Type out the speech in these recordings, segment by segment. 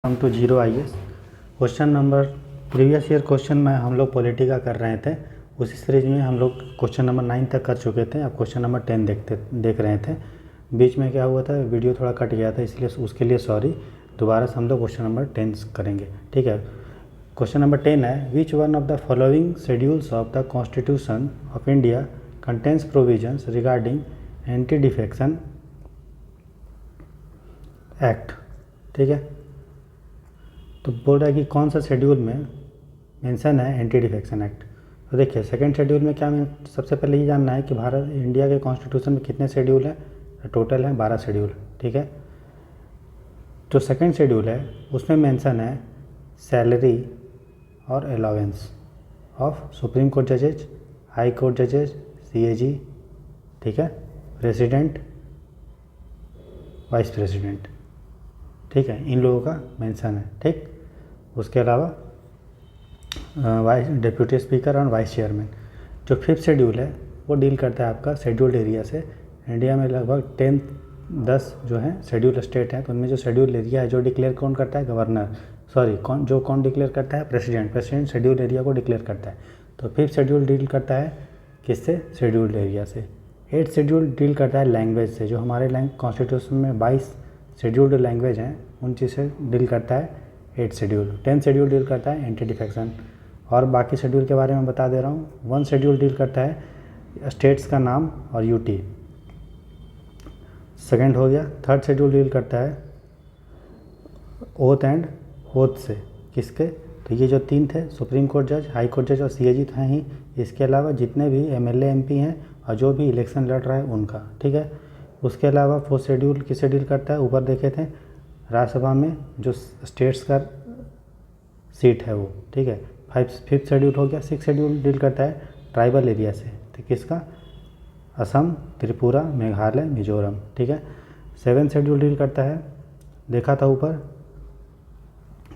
हम two zero IAS question number previous year question में हम लोग पॉलिटी का कर रहे थे। उसी सीरीज में हम लोग क्वेश्चन नंबर 9 तक कर चुके थे। अब क्वेश्चन नंबर 10 देख रहे थे। बीच में क्या हुआ था, वीडियो थोड़ा कट गया था, इसलिए उसके लिए सॉरी। दोबारा से हम लोग क्वेश्चन नंबर 10 करेंगे, ठीक है। क्वेश्चन नंबर 10 है, विच one of the following schedules of the constitution of India contains provisions regarding anti defection act, ठीक है। तो बोल रहा है कि कौन सा शेड्यूल में मेंशन है एंटी डिफेक्शन एक्ट। तो देखिए सेकंड शेड्यूल में क्या, में सबसे पहले ये जानना है कि भारत इंडिया के कॉन्स्टिट्यूशन में कितने शेड्यूल हैं। टोटल है 12 शेड्यूल, ठीक है। जो सेकंड शेड्यूल है उसमें मेंशन है सैलरी और allowance of supreme court जजेज, high court जजेज, CAG, ठीक है, प्रेसिडेंट, वाइस प्रेसिडेंट, ठीक है, इन लोगों का मेंशन है, ठीक। उसके अलावा वाइस डिप्यूटी स्पीकर और वाइस चेयरमैन। जो फिफ्थ शेड्यूल है वो डील करता है आपका शेड्यूल्ड एरिया से। इंडिया में लगभग 10 जो हैं शेड्यूल स्टेट हैं, तो उनमें जो शेड्यूल एरिया है जो डिक्लेयर कौन करता है, गवर्नर, सॉरी कौन डिक्लेयर करता है, प्रेसिडेंट शेड्यूल एरिया को डिक्लेयर करता है। तो फिफ्थ शेड्यूल डील करता है किससे, शेड्यूल्ड एरिया से। 8th शेड्यूल डील करता है लैंग्वेज से। जो हमारे कॉन्स्टिट्यूशन में 22 शेड्यूल्ड लैंग्वेज हैं उन चीज़ से डील करता है 8th schedule. 10th schedule deal करता है एंटी डिफेक्शन। और बाकी शेड्यूल के बारे में बता दे रहा हूँ। 1 शेड्यूल डील करता है स्टेट्स का नाम और UT, सेकंड हो गया। 3rd शेड्यूल डील करता है ओथ एंड ओथ से, किसके, तो ये जो 3 थे, सुप्रीम कोर्ट जज, हाई कोर्ट जज और CAG तो हैं ही। इसके अलावा जितने भी MLA MP हैं और जो भी इलेक्शन लड़ रहा है उनका, ठीक है। उसके अलावा 4th शेड्यूल किससे डील करता है, ऊपर देखे थे, राज्यसभा में जो स्टेट्स का सीट है वो, ठीक है। 5th शेड्यूल हो गया। 6th शेड्यूल डील करता है ट्राइबल एरिया से, तो किसका, असम, त्रिपुरा, मेघालय, मिजोरम, ठीक है। 7th शेड्यूल डील करता है, देखा था ऊपर,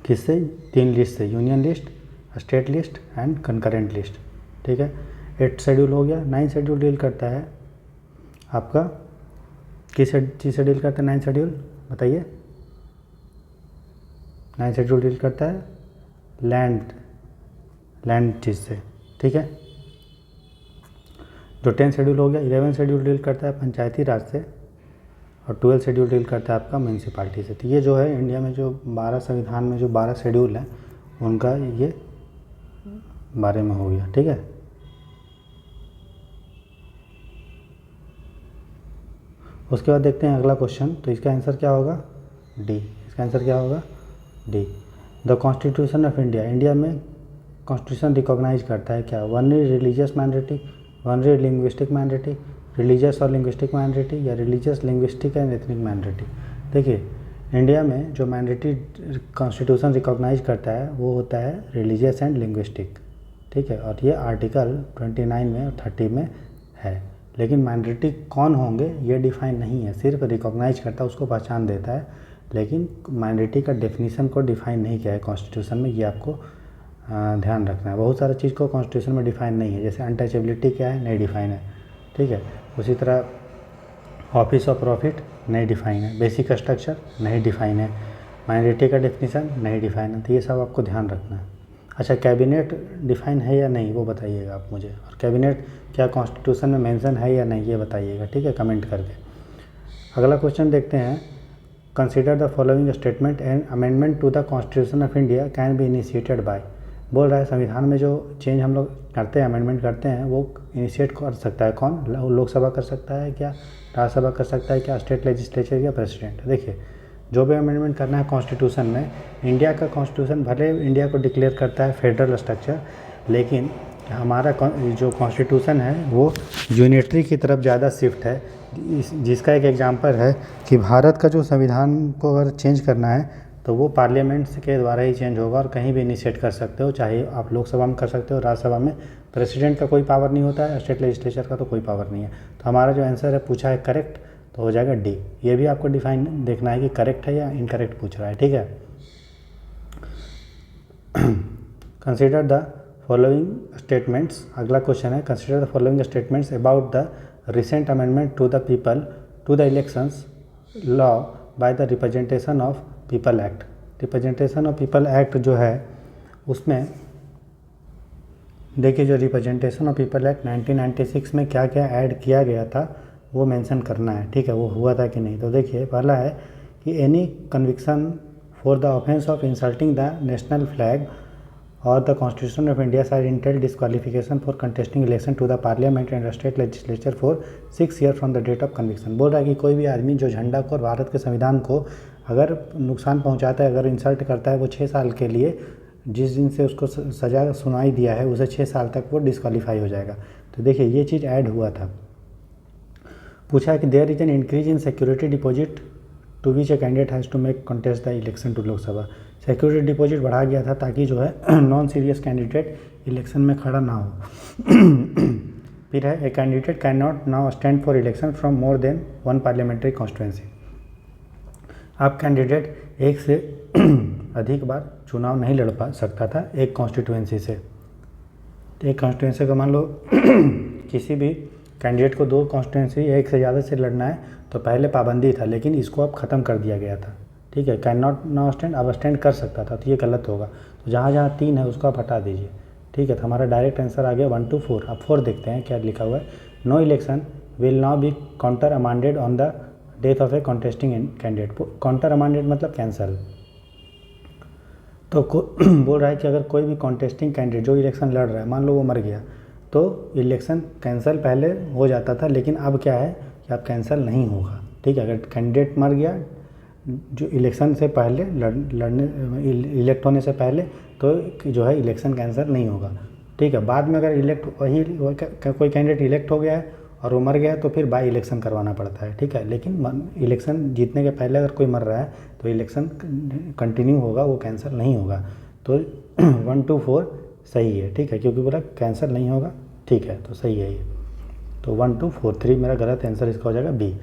किससे, 3 लिस्ट से, union list, state list and concurrent list, ठीक है। 8th शेड्यूल हो गया। 9th शेड्यूल डील करता है आपका किस चीज़ से डील करता है 9th शेड्यूल, बताइए। 9th शेड्यूल डील करता है लैंड चीज़ से, ठीक है। जो 10th शेड्यूल हो गया। 11th शेड्यूल डील करता है पंचायती राज से और 12th शेड्यूल डील करता है आपका म्यूनसिपालिटी से। तो ये जो है इंडिया में जो 12 संविधान में जो 12 शेड्यूल हैं उनका ये बारे में हो गया, ठीक है। उसके बाद देखते हैं अगला क्वेश्चन। तो इसका आंसर क्या होगा, D। इसका आंसर क्या होगा, D। The constitution of India, India में कॉन्स्टिट्यूशन रिकॉग्नाइज करता है क्या, one religious minority, one linguistic minority, religious और लिंग्विस्टिक माइनॉरिटी, या religious, linguistic and ethnic minority. देखिए इंडिया में जो माइनॉरिटी कॉन्स्टिट्यूशन रिकॉग्नाइज करता है वो होता है रिलीजियस एंड लिंग्विस्टिक, ठीक है। और ये आर्टिकल 29 में और 30 में है। लेकिन माइनॉरिटी कौन होंगे ये डिफाइन नहीं है, सिर्फ रिकॉग्नाइज करता है, उसको पहचान देता है, लेकिन माइनॉरिटी का डेफिनीशन को डिफाइन नहीं किया है कॉन्स्टिट्यूशन में। ये आपको ध्यान रखना है। बहुत सारी चीज़ को कॉन्स्टिट्यूशन में डिफाइन नहीं है, जैसे अनटचेबिलिटी क्या है, नहीं डिफाइन है, ठीक है। उसी तरह ऑफिस ऑफ प्रॉफिट नहीं डिफाइन है, बेसिक स्ट्रक्चर नहीं डिफाइन है, माइनॉरिटी का डेफिनीशन नहीं डिफाइन है। तो ये सब आपको ध्यान रखना है। अच्छा, कैबिनेट डिफाइन है या नहीं वो बताइएगा आप मुझे, और कैबिनेट क्या कॉन्स्टिट्यूशन में मेंशन है या नहीं ये बताइएगा, ठीक है, कमेंट करके। अगला क्वेश्चन देखते हैं। Consider the following statement and amendment to the constitution of India can be initiated by. बोल रहा है संविधान में जो चेंज हम लोग करते हैं, अमेंडमेंट करते हैं, वो इनिशिएट कर सकता है कौन, लोकसभा कर सकता है क्या, राज्यसभा कर सकता है क्या, स्टेट लेजिस्लेचर या प्रेसिडेंट। देखिए जो भी अमेंडमेंट करना है कॉन्स्टिट्यूशन में, इंडिया का कॉन्स्टिट्यूशन भले इंडिया को डिक्लेयर करता है फेडरल स्ट्रक्चर, लेकिन हमारा जो कॉन्स्टिट्यूशन है वो यूनिटरी की तरफ ज़्यादा शिफ्ट है। जिसका एक एग्जांपल है कि भारत का जो संविधान को अगर चेंज करना है तो वो पार्लियामेंट के द्वारा ही चेंज होगा, और कहीं भी इनिशिएट कर सकते हो, चाहे आप लोकसभा में कर सकते हो, राज्यसभा में प्रेसिडेंट का कोई पावर नहीं होता है, स्टेट लेजिस्लेचर का तो कोई पावर नहीं है। तो हमारा जो आंसर है पूछा है करेक्ट, तो हो जाएगा D। ये भी आपको डिफाइन देखना है कि करेक्ट है या इनकरेक्ट पूछ रहा है, ठीक है। कंसिडर द फॉलोइंग स्टेटमेंट्स, अगला क्वेश्चन है, consider the following statements about the recent amendment to the people to the elections law by the representation of people act. Representation of people act जो है उसमें देखिए, जो रिप्रेजेंटेशन ऑफ पीपल एक्ट 1996 में क्या क्या ऐड किया गया था वो मेंशन करना है, ठीक है, वो हुआ था कि नहीं। तो देखिए, पहला है कि any conviction for the offence of insulting the national flag और the constitution of India shall entail disqualification for contesting election to the parliament and state legislature for 6 year from the date of conviction. बोल रहा है कि कोई भी आदमी जो झंडा को और भारत के संविधान को अगर नुकसान पहुंचाता है, अगर इंसल्ट करता है, वो 6 साल के लिए, जिस दिन से उसको सज़ा सुनाई दिया है उसे 6 साल तक वो डिस्क्वालीफाई हो जाएगा। तो देखिए, ये चीज़ ऐड हुआ था। पूछा है कि there is an increase in security deposit to which a candidate has to make contest the election to Lok Sabha. Security deposit बढ़ा गया था ताकि जो है नॉन सीरियस कैंडिडेट इलेक्शन में खड़ा ना हो। फिर है a candidate can not now stand for election from more than 1 parliamentary constituency. अब कैंडिडेट एक से अधिक बार चुनाव नहीं लड़ पा सकता था एक कॉन्स्टिट्यूंसी से। एक कॉन्स्टिट्यूंसी का मान लो किसी भी कैंडिडेट को 2 कॉन्स्टिट्यूंसी एक से ज़्यादा से लड़ना है तो पहले पाबंदी था, लेकिन इसको अब ख़त्म कर दिया गया था, ठीक है। कैन नॉट नाउ स्टैंड, अब स्टैंड कर सकता था, तो ये गलत होगा। तो जहाँ जहाँ 3 है उसको आप हटा दीजिए, ठीक है। तो हमारा डायरेक्ट आंसर आ गया 1 to 4। अब 4 देखते हैं क्या लिखा हुआ है। No election will now be countermanded on the death of a contesting candidate. Countermanded मतलब कैंसल। तो बोल रहा है कि अगर कोई भी कॉन्टेस्टिंग कैंडिडेट जो इलेक्शन लड़ रहा है, मान लो वो मर गया, तो इलेक्शन कैंसिल पहले हो जाता था, लेकिन अब क्या है कि अब कैंसिल नहीं होगा, ठीक है। अगर कैंडिडेट मर गया जो इलेक्शन से पहले इलेक्ट होने से पहले, तो जो है इलेक्शन कैंसिल नहीं होगा, ठीक है। बाद में अगर कोई कैंडिडेट इलेक्ट हो गया है और वो मर गया तो फिर बाई इलेक्शन करवाना पड़ता है, ठीक है। लेकिन इलेक्शन जीतने के पहले अगर कोई मर रहा है तो इलेक्शन कंटिन्यू होगा, वो कैंसिल नहीं होगा। तो 1 to 4 सही है, ठीक है, क्योंकि बोला कैंसिल नहीं होगा, ठीक है, तो सही है ये। तो 1 to 4, 3 मेरा गलत आंसर इसका हो जाएगा बी।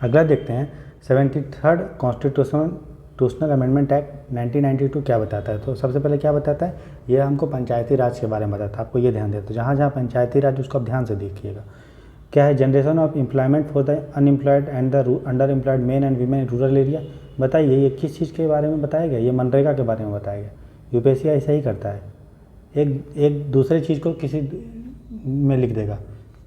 अगला देखते हैं 73rd कॉन्स्टिट्यूशनल अमेंडमेंट एक्ट 1992 क्या बताता है। तो सबसे पहले क्या बताता है, ये हमको पंचायती राज के बारे में बताता है, आपको ये ध्यान दें। तो जहाँ जहाँ पंचायती राज उसको आप ध्यान से देखिएगा। क्या है, generation of employment for the unemployed and the under employed main and women in rural area. बताइए ये किस चीज़ के बारे में बताया गया, ये मनरेगा के बारे में बताया गया। यूपीएससी ऐसा ही करता है, एक दूसरे चीज़ को किसी में लिख देगा,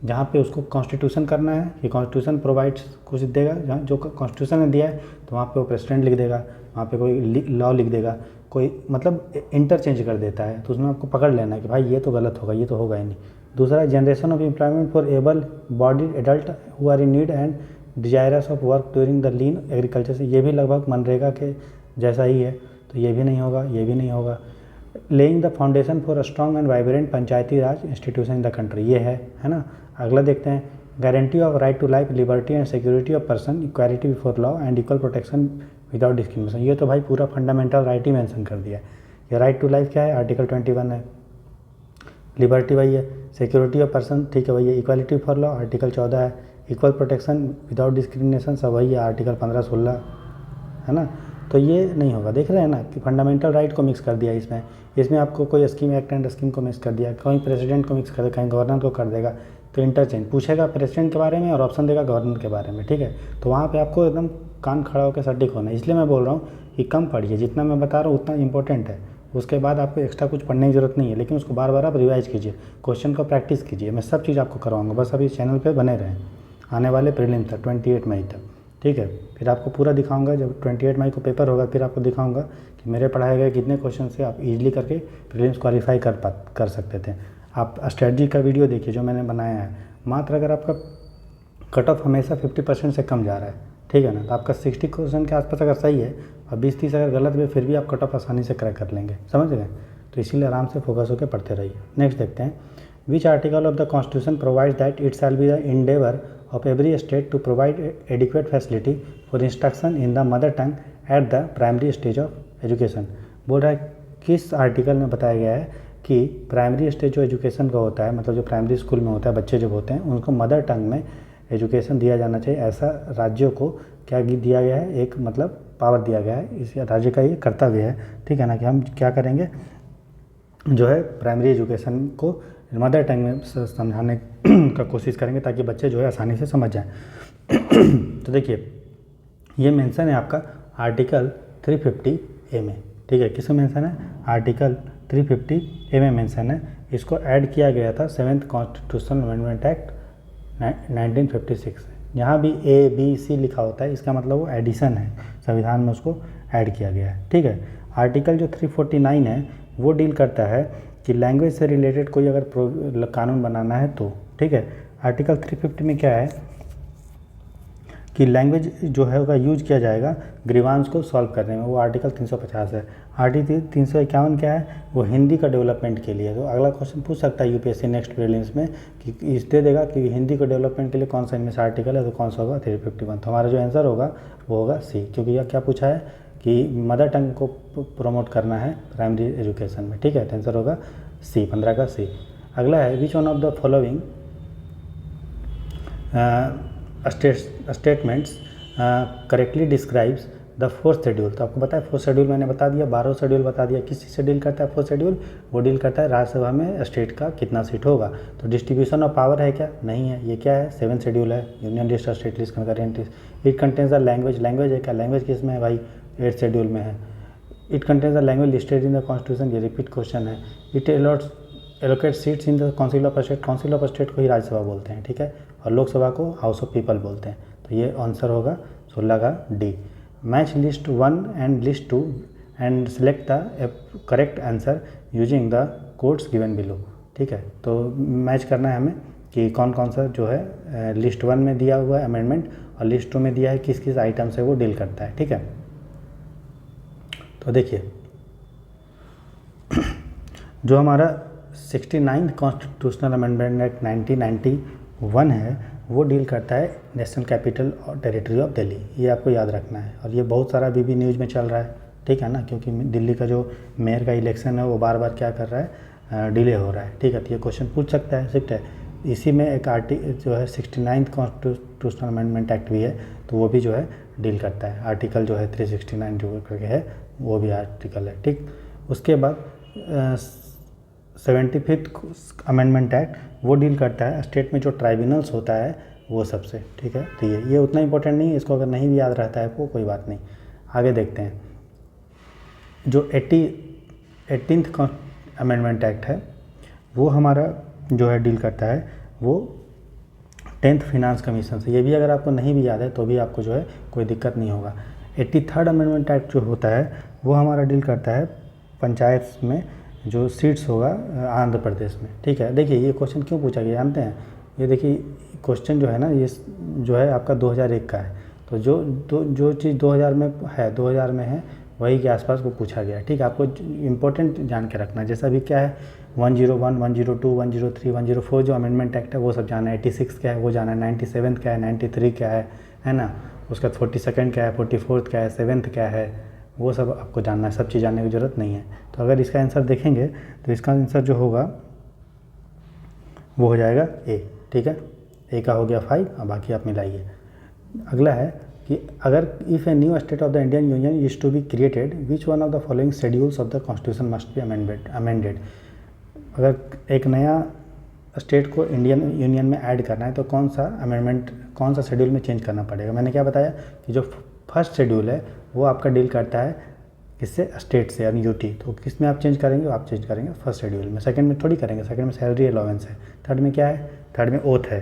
जहाँ पे उसको कॉन्स्टिट्यूशन करना है कि कॉन्स्टिट्यूशन प्रोवाइड्स कुछ देगा, जहाँ जो कॉन्स्टिट्यूशन ने दिया है तो वहाँ पे वो प्रेसिडेंट लिख देगा, वहाँ पे कोई लॉ लिख देगा, कोई मतलब इंटरचेंज कर देता है। तो उसमें आपको पकड़ लेना है कि भाई ये तो गलत होगा, ये तो होगा ही नहीं। दूसरा, generation of employment for able bodied adult who are in need and desirous of work during the lean agriculture से, ये भी लगभग मनरेगा के जैसा ही है, तो ये भी नहीं होगा, ये भी नहीं होगा। Laying the foundation for a strong and vibrant panchayati raj institution in the country, ये है ना। अगला देखते हैं, guarantee of right to life, liberty and security of person, equality before law and equal protection without discrimination. ये तो भाई पूरा फंडामेंटल राइट ही मेंशन कर दिया है। ये राइट टू लाइफ क्या है, आर्टिकल 21 है। लिबर्टी वही है, सिक्योरिटी ऑफ पर्सन, ठीक है वही है। इक्वालिटी फॉर लॉ आर्टिकल 14 है। इक्वल प्रोटेक्शन विदाउट डिस्क्रिमिनेशन सब वही है, आर्टिकल 15-16 है ना। तो ये नहीं होगा, देख रहे हैं ना कि फंडामेंटल राइट को मिक्स कर दिया इसमें आपको कोई स्कीम एक्ट एंड स्कीम को मिक्स कर दिया, कहीं प्रेसिडेंट को मिक्स कर देगा, कहीं गवर्नर को कर देगा। तो इंटरचेंज पूछेगा प्रेसिडेंट के बारे में और ऑप्शन देगा गवर्नर के बारे में, ठीक है। तो वहाँ पे आपको एकदम कान खड़ा होकर सटीक होना है। इसलिए मैं बोल रहा हूँ कि कम पढ़िए, जितना मैं बता रहा हूँ उतना इंपॉर्टेंट है। उसके बाद आपको एक्स्ट्रा कुछ पढ़ने की जरूरत नहीं है, लेकिन उसको बार बार आप रिवाइज कीजिए, क्वेश्चन को प्रैक्टिस कीजिए। मैं सब चीज़ आपको करवाऊँगा, बस अभी चैनल पर बने रहें। आने वाले प्रीलिम तक 28 मई तक, ठीक है। फिर आपको पूरा दिखाऊंगा, जब 28 मई को पेपर होगा फिर आपको दिखाऊंगा कि मेरे पढ़ाए गए कितने क्वेश्चन से आप इजीली करके प्रीलिम्स क्वालिफाई कर सकते थे। आप स्ट्रेटजी का वीडियो देखिए जो मैंने बनाया है। मात्र अगर आपका कट ऑफ हमेशा 50% से कम जा रहा है, ठीक है ना, तो आपका 60% के आसपास अगर सही है और 20-30 अगर गलत भी, फिर भी आप कट ऑफ आसानी से क्रैक कर लेंगे, समझ गए। तो इसीलिए आराम से फोकस होकर पढ़ते रहिए। नेक्स्ट देखते हैं, which article of the constitution provides that it shall be the Endeavour of every state to provide adequate facility for instruction in the mother tongue at the primary stage of education। बोल रहा है किस article में बताया गया है कि primary stage जो एजुकेशन का होता है, मतलब जो प्राइमरी स्कूल में होता है, बच्चे जब होते हैं उनको मदर टंग में एजुकेशन दिया जाना चाहिए। ऐसा राज्यों को क्या दिया गया है, एक मतलब पावर दिया गया है, इस राज्य का ये कर्तव्य है, ठीक है ना, कि हम क्या करेंगे, जो है प्राइमरी एजुकेशन को मदर टंग में समझाने का कोशिश करेंगे ताकि बच्चे जो है आसानी से समझ जाएं। तो देखिए ये मेंशन है आपका आर्टिकल 350 ए में, ठीक है। किसमें मेंशन है? आर्टिकल 350 ए में मेंशन है। इसको ऐड किया गया था 7th कॉन्स्टिट्यूशनल अमेंडमेंट एक्ट 1956 से। यहाँ भी ए बी सी लिखा होता है, इसका मतलब वो एडिशन है, संविधान में उसको ऐड किया गया है, ठीक है। आर्टिकल जो 349 है वो डील करता है कि लैंग्वेज से रिलेटेड कोई अगर कानून बनाना है तो, ठीक है। आर्टिकल 350 में क्या है कि लैंग्वेज जो है उसका यूज किया जाएगा ग्रीवांस को सॉल्व करने में, वो आर्टिकल 350 है। आर्टिकल 351 क्या है? वो हिंदी का डेवलपमेंट के लिए। तो अगला क्वेश्चन पूछ सकता है यूपीएससी नेक्स्ट प्रीलिम्स में कि इस दे देगा कि हिंदी को डेवलपमेंट के लिए कौन सा इनमें से आर्टिकल है, तो कौन सा होगा? 351। तो हमारा जो आंसर होगा वो होगा सी, क्योंकि यह क्या पूछा है कि मदर टंग को प्रमोट करना है प्राइमरी एजुकेशन में, ठीक है। तो आंसर होगा सी, 15 का सी। अगला है विच one of the following statements correctly describes the fourth schedule. तो आपको पता है फोर्थ शेड्यूल मैंने बता दिया, 12 शेड्यूल बता दिया। किस चीज़ से डील करता है फोर्थ शेड्यूल? वो डील करता है राज्यसभा में स्टेट का कितना सीट होगा। तो डिस्ट्रीब्यूशन ऑफ पावर है क्या? नहीं है। ये क्या है? 7th शेड्यूल है, यूनियन लिस्ट और state list concurrent. It contains the language, language है क्या? लैंग्वेज किस में है भाई? 8th शेड्यूल में है। It contains the language listed in the constitution, ये रिपीट क्वेश्चन है। It allocate seats in the council of state, council of state को ही राज्यसभा बोलते हैं, ठीक है। और लोकसभा को हाउस ऑफ पीपल बोलते हैं। तो ये आंसर होगा 16 का D. Match list 1 and list 2 and select the correct answer using the codes given below, ठीक है। तो मैच करना है हमें कि कौन कौन सा जो है लिस्ट 1 में दिया हुआ है अमेंडमेंट और लिस्ट 2 में दिया है किस किस आइटम से वो डील करता है, ठीक है। तो देखिए जो हमारा 69th कॉन्स्टिट्यूशनल अमेंडमेंट एक्ट 1991 है वो डील करता है नेशनल कैपिटल और टेरिटरी ऑफ दिल्ली। ये आपको याद रखना है। और ये बहुत सारा अभी भी न्यूज़ में चल रहा है, ठीक है ना, क्योंकि दिल्ली का जो मेयर का इलेक्शन है वो बार बार क्या कर रहा है? डिले हो रहा है, ठीक है। तो ये क्वेश्चन पूछ सकता है, ठीक है। इसी में एक जो है 69th कॉन्स्टिट्यूशनल अमेंडमेंट एक्ट भी है, तो वो भी जो है डील करता है। आर्टिकल जो है 369 जो करके है वो भी आर्टिकल है, ठीक। उसके बाद 75th अमेंडमेंट एक्ट वो डील करता है स्टेट में जो ट्राइब्यूनल्स होता है वो सबसे, ठीक है। तो ये उतना इंपॉर्टेंट नहीं है, इसको अगर नहीं भी याद रहता है आपको कोई बात नहीं। आगे देखते हैं जो 18th अमेंडमेंट एक्ट है वो हमारा जो है डील करता है वो 10th फिनांस कमीशन से। ये भी अगर आपको नहीं भी याद है तो भी आपको जो है कोई दिक्कत नहीं होगा। 83rd अमेंडमेंट एक्ट जो होता है वो हमारा डील करता है पंचायत में जो सीट्स होगा आंध्र प्रदेश में, ठीक है। देखिए ये क्वेश्चन क्यों पूछा गया जानते हैं? ये देखिए क्वेश्चन जो है ना ये जो है आपका 2001 का है। तो जो चीज़ 2000 में है वही के आसपास को पूछा गया है, ठीक है। आपको इंपॉर्टेंट जान के रखना है। जैसा भी क्या है 101, 102, 103, 104 जो अमेंडमेंट एक्ट है वो सब जाना है। 86 क्या है वो जाना है। 97 क्या है, 93 क्या है ना। उसका 42nd क्या है, 44th क्या है, 7th क्या है, वो सब आपको जानना है। सब चीज़ जानने की ज़रूरत नहीं है। तो अगर इसका आंसर देखेंगे तो इसका आंसर जो होगा वो हो जाएगा ए, ठीक है। ए का हो गया 5 और बाकी आप मिलाइए। अगला है कि अगर if a new state of the Indian union is to be created which one of the following schedules of the constitution must be amended. अगर एक नया स्टेट को इंडियन यूनियन में ऐड करना है तो कौन सा शेड्यूल में चेंज करना पड़ेगा। मैंने क्या बताया कि जो फर्स्ट शेड्यूल है वो आपका डील करता है किससे? स्टेट से, यानी यूटी। तो किस में आप चेंज करेंगे? आप चेंज करेंगे फर्स्ट शेड्यूल में। सेकंड में थोड़ी करेंगे, सेकंड में सैलरी अलाउंस है। थर्ड में क्या है? थर्ड में ओथ है,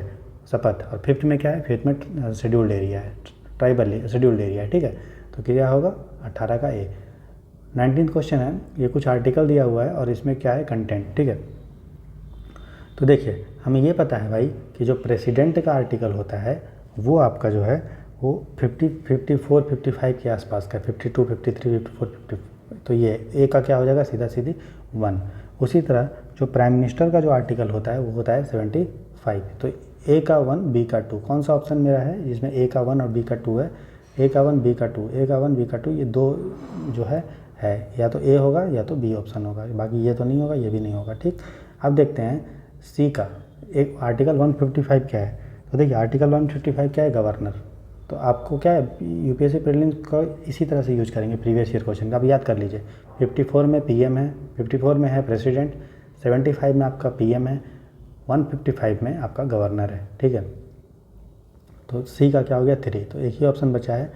शपथ। और फिफ्थ में क्या है? फिफ्थ में शेड्यूल्ड एरिया है, ट्राइबल शेड्यूल्ड एरिया है, ठीक है। तो क्या होगा? 18 का ए। 19th क्वेश्चन है, ये कुछ आर्टिकल दिया हुआ है और इसमें क्या है? कंटेंट, ठीक है। तो देखिए हमें ये पता है भाई कि जो प्रेसिडेंट का आर्टिकल होता है वो आपका जो है वो 50, 54, 55 के आसपास का, 52, 53, 54, 50। तो ये ए का क्या हो जाएगा? सीधा सीधी 1। उसी तरह जो प्राइम मिनिस्टर का जो आर्टिकल होता है वो होता है 75। तो ए का 1, बी का 2। कौन सा ऑप्शन मेरा है जिसमें ए का 1 और बी का 2 है? ए का 1, बी का 2, ए का 1, बी का 2, ये दो जो है या तो ए होगा या तो बी ऑप्शन होगा। बाकी ये तो नहीं होगा, ये भी नहीं होगा, ठीक। अब देखते हैं सी का एक आर्टिकल 155 क्या है। तो देखिए आर्टिकल 155 क्या है? गवर्नर। तो आपको क्या है यूपीएससी प्रीलिम्स का इसी तरह से यूज करेंगे प्रीवियस ईयर क्वेश्चन का। आप याद कर लीजिए 54 में पीएम है, 54 में है प्रेसिडेंट, 75 में आपका पीएम है, 155 में आपका गवर्नर है, ठीक है। तो सी का क्या हो गया? 3। तो एक ही ऑप्शन बचा है,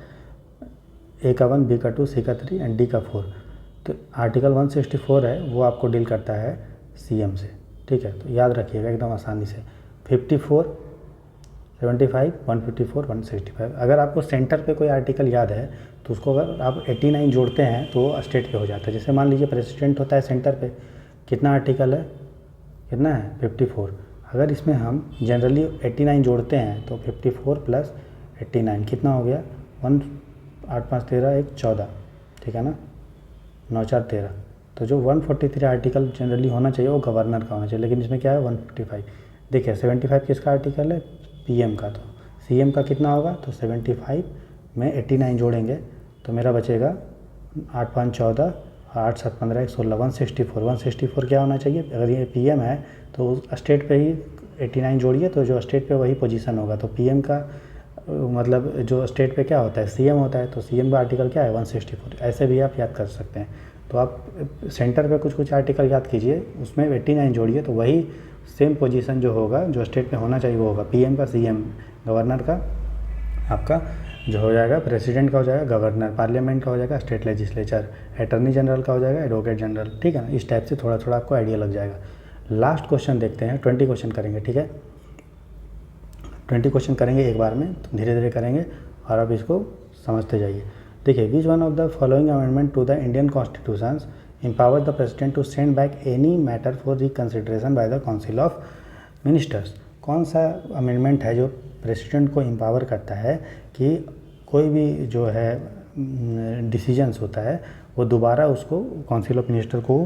ए का 1, बी का 2, सी का 3 एंड डी का 4। तो आर्टिकल 164 है वो आपको डील करता है सीएम से, ठीक है। तो याद रखिएगा एकदम आसानी से 54, 75, 154, 165। अगर आपको सेंटर पे कोई आर्टिकल याद है तो उसको अगर आप 89 जोड़ते हैं तो वो स्टेट पे हो जाता है। जैसे मान लीजिए प्रेसिडेंट होता है सेंटर पे, कितना आर्टिकल है, कितना है 54। अगर इसमें हम जनरली 89 जोड़ते हैं तो 54 प्लस 89 कितना हो गया 1, 8 5 13 1 14, ठीक है ना, 9 4 13। तो जो 143 आर्टिकल जनरली होना चाहिए वो गवर्नर का होना चाहिए, लेकिन इसमें क्या है 155। देखिए 75 किसका आर्टिकल है, पीएम का। तो सीएम का कितना होगा, तो 75 में 89 जोड़ेंगे तो मेरा बचेगा 8 5 14, 8 7 15 1 16, 164। 164 क्या होना चाहिए, अगर ये पीएम है तो स्टेट पे ही 89 जोड़िए तो जो स्टेट पे वही पोजीशन होगा। तो पीएम का मतलब जो स्टेट पे क्या होता है, सीएम होता है, तो सीएम का आर्टिकल क्या है 164। ऐसे भी आप याद कर सकते हैं। तो आप सेंटर पे कुछ कुछ आर्टिकल याद कीजिए, उसमें 89 जोड़िए तो वही सेम पोजीशन जो होगा जो स्टेट पे होना चाहिए वो होगा। पीएम का सीएम, गवर्नर का आपका जो हो जाएगा प्रेसिडेंट का हो जाएगा गवर्नर, पार्लियामेंट का हो जाएगा स्टेट लेजिस्लेचर, अटॉर्नी जनरल का हो जाएगा एडवोकेट जनरल, ठीक है ना। इस टाइप से थोड़ा थोड़ा आपको आइडिया लग जाएगा। लास्ट क्वेश्चन देखते हैं, 20 क्वेश्चन करेंगे, ठीक है। 20 क्वेश्चन करेंगे एक बार में, तो धीरे धीरे करेंगे और आप इसको समझते जाइए। देखिए, which one of the following amendment to the Indian constitution empower the president to send back any matter for reconsideration by the council of ministers। कौन सा अमेंडमेंट है जो प्रेसिडेंट को एम्पावर करता है कि कोई भी जो है डिसीजंस होता है वो दोबारा उसको काउंसिल ऑफ मिनिस्टर को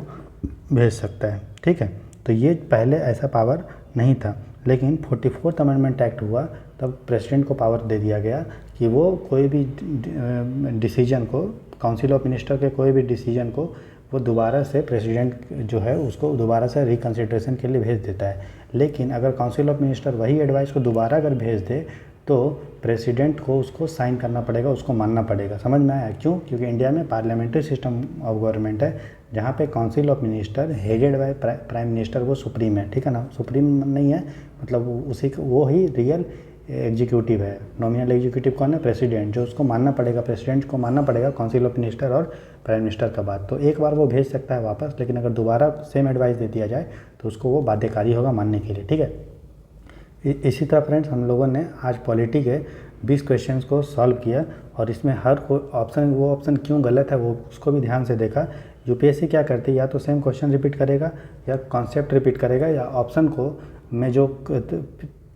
भेज सकता है, ठीक है। तो ये पहले ऐसा पावर नहीं था, लेकिन 44th अमेंडमेंट एक्ट हुआ तब प्रेसिडेंट को पावर दे दिया गया कि वो कोई भी डिसीजन को, काउंसिल ऑफ मिनिस्टर के कोई भी डिसीजन को वो दोबारा से प्रेसिडेंट जो है उसको दोबारा से रिकन्सिडरेशन के लिए भेज देता है। लेकिन अगर काउंसिल ऑफ मिनिस्टर वही एडवाइस को दोबारा अगर भेज दे तो प्रेसिडेंट को उसको साइन करना पड़ेगा, उसको मानना पड़ेगा। समझ में आया क्यों? क्योंकि इंडिया में पार्लियामेंट्री सिस्टम ऑफ गवर्नमेंट है जहाँ पे council of minister headed by prime minister वो सुप्रीम है, ठीक है ना। सुप्रीम नहीं है मतलब उसी वो ही रियल एग्जीक्यूटिव है। नॉमिनल एग्जीक्यूटिव कौन है? प्रेसिडेंट, जो उसको मानना पड़ेगा, प्रेसिडेंट को मानना पड़ेगा काउंसिल ऑफ मिनिस्टर और प्राइम मिनिस्टर का बात। तो एक बार वो भेज सकता है वापस, लेकिन अगर दोबारा सेम एडवाइस दे दिया जाए तो उसको वो बाध्यकारी होगा मानने के लिए, ठीक है। इसी तरह फ्रेंड्स हम लोगों ने आज पॉलिटी के 20 क्वेश्चंस को सॉल्व किया और इसमें हर कोई ऑप्शन, वो ऑप्शन क्यों गलत है वो उसको भी ध्यान से देखा। यूपीएससी क्या करती है, या तो सेम क्वेश्चन रिपीट करेगा या कॉन्सेप्ट रिपीट करेगा या ऑप्शन को में जो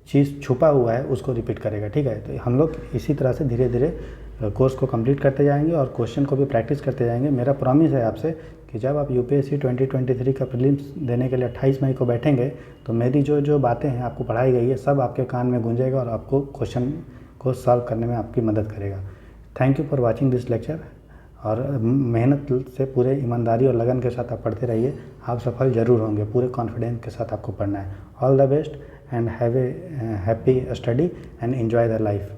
चीज़ छुपा हुआ है उसको रिपीट करेगा, ठीक है। तो हम लोग इसी तरह से धीरे धीरे कोर्स को कंप्लीट करते जाएंगे और क्वेश्चन को भी प्रैक्टिस करते जाएंगे। मेरा प्रॉमिस है आपसे कि जब आप यूपीएससी 2023 का प्रीलिम्स देने के लिए 28 मई को बैठेंगे तो मेरी जो जो बातें हैं आपको पढ़ाई गई है सब आपके कान में गूंजेगा और आपको क्वेश्चन को सॉल्व करने में आपकी मदद करेगा। Thank you for watching this lecture. और मेहनत से पूरे ईमानदारी और लगन के साथ आप पढ़ते रहिए, आप सफल जरूर होंगे। पूरे कॉन्फिडेंस के साथ आपको पढ़ना है। All the best and have a happy study and enjoy the life।